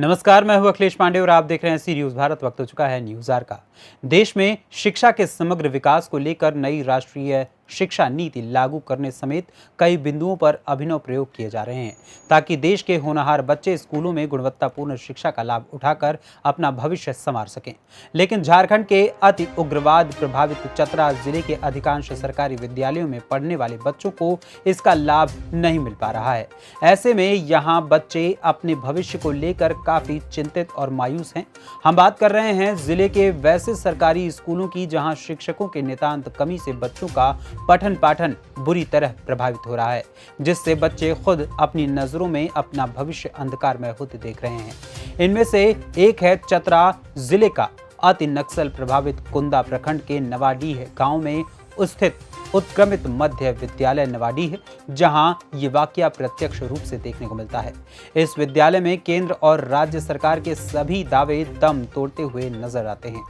नमस्कार, मैं हूं अखिलेश पांडे और आप देख रहे हैं सी न्यूज़ भारत। वक्त हो चुका है न्यूज़ आवर का। देश में शिक्षा के समग्र विकास को लेकर नई राष्ट्रीय शिक्षा नीति लागू करने समेत कई बिंदुओं पर अभिनव प्रयोग किए जा रहे हैं ताकि देश के होनहार बच्चे स्कूलों में गुणवत्तापूर्ण शिक्षा का लाभ उठाकर अपना भविष्य संवार सकें। लेकिन झारखंड के अति उग्रवाद प्रभावित चतरा जिले के अधिकांश सरकारी विद्यालयों में पढ़ने वाले बच्चों को इसका लाभ नहीं मिल पा रहा है। ऐसे में यहाँ बच्चे अपने भविष्य को लेकर काफी चिंतित और मायूस हैं। हम बात कर रहे हैं जिले के वैसे सरकारी स्कूलों की जहां शिक्षकों के नितांत कमी से बच्चों का पठन पाठन बुरी तरह प्रभावित हो रहा है, जिससे बच्चे खुद अपनी नजरों में अपना भविष्य अंधकारमय होते देख रहे हैं। इनमें से एक है चतरा जिले का अति नक्सल प्रभावित कुंदा प्रखंड के नवाडीह गांव में स्थित उत्क्रमित मध्य विद्यालय नवाडीह, जहां ये वाकया प्रत्यक्ष रूप से देखने को मिलता है। इस विद्यालय में केंद्र और राज्य सरकार के सभी दावे दम तोड़ते हुए नजर आते हैं।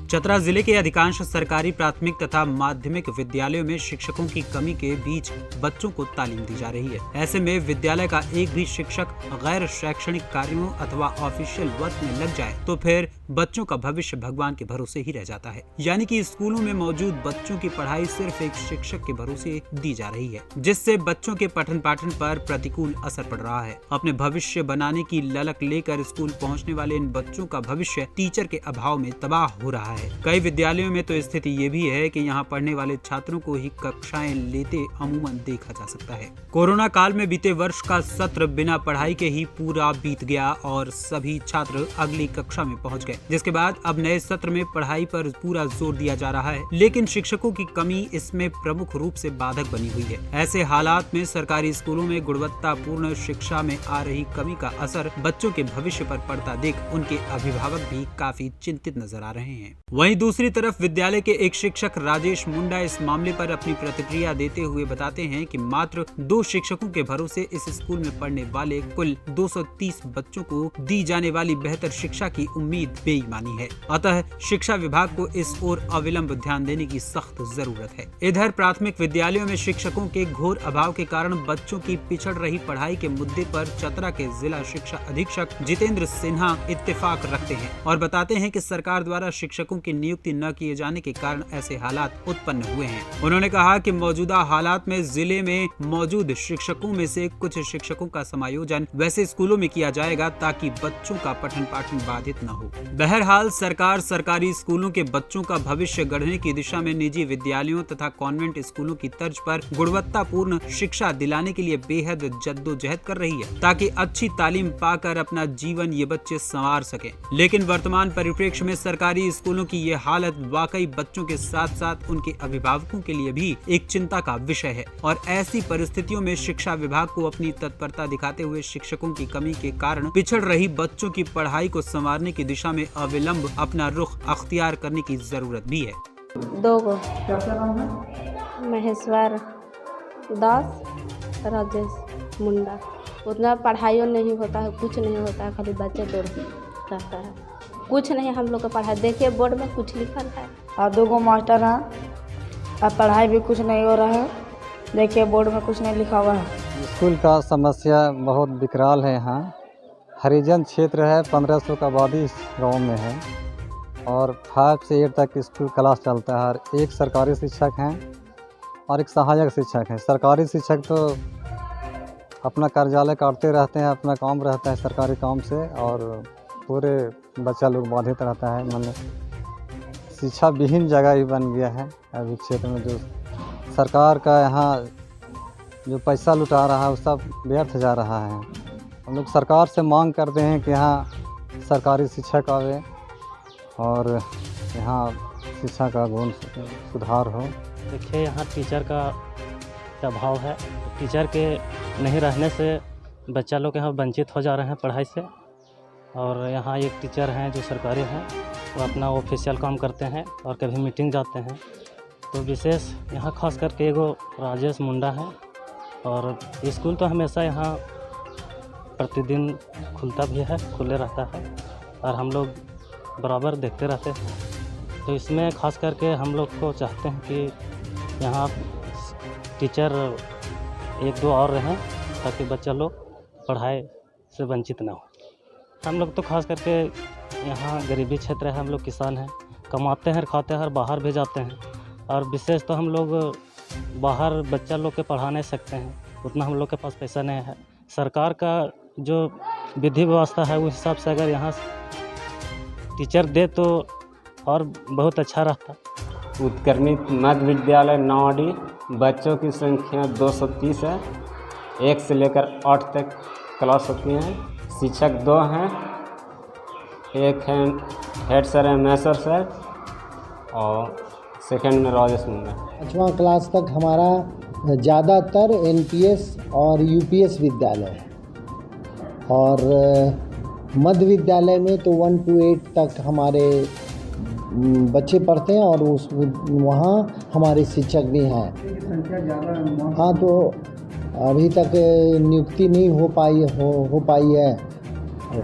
चतरा जिले के अधिकांश सरकारी प्राथमिक तथा माध्यमिक विद्यालयों में शिक्षकों की कमी के बीच बच्चों को तालीम दी जा रही है। ऐसे में विद्यालय का एक भी शिक्षक गैर शैक्षणिक कार्यों अथवा ऑफिशियल वर्क में लग जाए तो फिर बच्चों का भविष्य भगवान के भरोसे ही रह जाता है। यानी कि स्कूलों में मौजूद बच्चों की पढ़ाई सिर्फ एक शिक्षक के भरोसे दी जा रही है, जिससे बच्चों के पठन पाठन पर प्रतिकूल असर पड़ रहा है। अपने भविष्य बनाने की ललक लेकर स्कूल पहुँचने वाले इन बच्चों का भविष्य टीचर के अभाव में तबाह हो रहा है। कई विद्यालयों में तो स्थिति ये भी है कि यहाँ पढ़ने वाले छात्रों को ही कक्षाएं लेते अमूमन देखा जा सकता है। कोरोना काल में बीते वर्ष का सत्र बिना पढ़ाई के ही पूरा बीत गया और सभी छात्र अगली कक्षा में पहुंच गए, जिसके बाद अब नए सत्र में पढ़ाई पर पूरा जोर दिया जा रहा है। लेकिन शिक्षकों की कमी इसमें प्रमुख रूप से बाधक बनी हुई है। ऐसे हालात में सरकारी स्कूलों में गुणवत्तापूर्ण शिक्षा में आ रही कमी का असर बच्चों के भविष्य पर पड़ता देख उनके अभिभावक भी काफी चिंतित नजर आ रहे हैं। वहीं दूसरी तरफ विद्यालय के एक शिक्षक राजेश मुंडा इस मामले पर अपनी प्रतिक्रिया देते हुए बताते हैं कि मात्र 2 शिक्षकों के भरोसे इस स्कूल में पढ़ने वाले कुल 230 बच्चों को दी जाने वाली बेहतर शिक्षा की उम्मीद बेईमानी है। अतः शिक्षा विभाग को इस ओर अविलंब ध्यान देने की सख्त जरूरत है। इधर प्राथमिक विद्यालयों में शिक्षकों के घोर अभाव के कारण बच्चों की पिछड़ रही पढ़ाई के मुद्दे पर चतरा के जिला शिक्षा अधीक्षक जितेंद्र सिन्हा इत्तेफाक रखते हैं और बताते हैं कि सरकार द्वारा शिक्षकों की नियुक्ति न किए जाने के कारण ऐसे हालात उत्पन्न हुए हैं। उन्होंने कहा कि मौजूदा हालात में जिले में मौजूद शिक्षकों में से कुछ शिक्षकों का समायोजन वैसे स्कूलों में किया जाएगा ताकि बच्चों का पठन पाठन बाधित न हो। बहरहाल सरकार सरकारी स्कूलों के बच्चों का भविष्य गढ़ने की दिशा में निजी विद्यालयों तथा कॉन्वेंट स्कूलों की तर्ज पर गुणवत्तापूर्ण शिक्षा दिलाने के लिए बेहद जद्दोजहद कर रही है ताकि अच्छी तालीम पाकर अपना जीवन ये बच्चे संवार सके। लेकिन वर्तमान परिप्रेक्ष्य में सरकारी स्कूलों की ये हालत वाकई बच्चों के साथ साथ उनके अभिभावकों के लिए भी एक चिंता का विषय है और ऐसी परिस्थितियों में शिक्षा विभाग को अपनी तत्परता दिखाते हुए शिक्षकों की कमी के कारण पिछड़ रही बच्चों की पढ़ाई को संवारने की दिशा में अविलंब अपना रुख अख्तियार करने की जरूरत भी है। 2 महेश्वर दास, राजेश मुंडा। उतना पढ़ाई नहीं होता है, कुछ नहीं होता है, खाली बच्चे दौड़ रहता है, कुछ नहीं हम लोग का पढ़ाई। देखिए बोर्ड में कुछ लिखल है और 2 मास्टर हैं और पढ़ाई भी कुछ नहीं हो रहा है। देखिए बोर्ड में कुछ नहीं लिखा हुआ है। स्कूल का समस्या बहुत विकराल है। यहाँ हरिजन क्षेत्र है, 1500 का आबादी इस गाँव में है और 5 से 8 तक स्कूल क्लास चलता है और एक सरकारी शिक्षक हैं और एक सहायक शिक्षक हैं। सरकारी शिक्षक तो अपना कार्यालय काटते रहते हैं, अपना काम रहता है सरकारी काम से और पूरे बच्चा लोग बाधित रहता है। मतलब शिक्षा विहीन जगह ही बन गया है अभी क्षेत्र में। जो सरकार का यहाँ जो पैसा लुटा रहा है वो सब व्यर्थ जा रहा है। हम लोग सरकार से मांग करते हैं कि यहाँ सरकारी शिक्षक आवे और यहाँ शिक्षा का गुण सुधार हो। देखिए यहाँ टीचर का अभाव है। टीचर के नहीं रहने से बच्चा लोग यहाँ वंचित हो जा रहे हैं पढ़ाई से। और यहाँ एक टीचर हैं जो सरकारी हैं, वो अपना ऑफिशियल काम करते हैं और कभी मीटिंग जाते हैं। तो विशेष यहाँ खास करके एगो राजेश मुंडा है और स्कूल तो हमेशा यहाँ प्रतिदिन खुलता भी है, खुले रहता है और हम लोग बराबर देखते रहते हैं। तो इसमें खास करके हम लोग को चाहते हैं कि यहाँ टीचर 1-2 और रहें ताकि बच्चा लोग पढ़ाई से वंचित ना हो। हम लोग तो खास करके यहाँ गरीबी क्षेत्र है, हम लोग किसान हैं, कमाते हैं और खाते हैं और बाहर भी जाते हैं। और विशेष तो हम लोग बाहर बच्चा लोग के पढ़ा नहीं सकते हैं, उतना हम लोग के पास पैसा नहीं है। सरकार का जो विधि व्यवस्था है उस हिसाब से अगर यहाँ टीचर दे तो और बहुत अच्छा रहता। उत्कर्मी मध्य विद्यालय नौडी, बच्चों की संख्या 230 है। 1 से लेकर 8 तक क्लास होती हैं। शिक्षक 2 हैं, एक हैं हेड सर हैं मैसर सर और सेकंड में राजेश मुंडा। 5वां क्लास तक हमारा ज़्यादातर एनपीएस और यूपीएस विद्यालय है और मध्य विद्यालय में तो 1 to 8 तक हमारे बच्चे पढ़ते हैं और उस वहाँ हमारे शिक्षक भी हैं। हाँ, तो अभी तक नियुक्ति नहीं हो पाई है,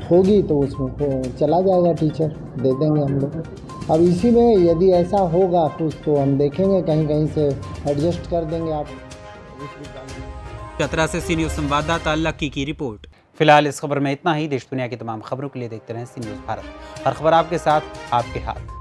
होगी तो उसमें चला जाएगा, टीचर दे देंगे हम लोग। अब इसी में यदि ऐसा होगा कुछ तो हम देखेंगे, कहीं कहीं से एडजस्ट कर देंगे। आप चतरा से सी न्यूज़ संवाददाता लक्की की रिपोर्ट। फिलहाल इस खबर में इतना ही। देश दुनिया की तमाम खबरों के लिए देखते रहें सी न्यूज़ भारत। हर खबर आपके साथ, आपके हाथ।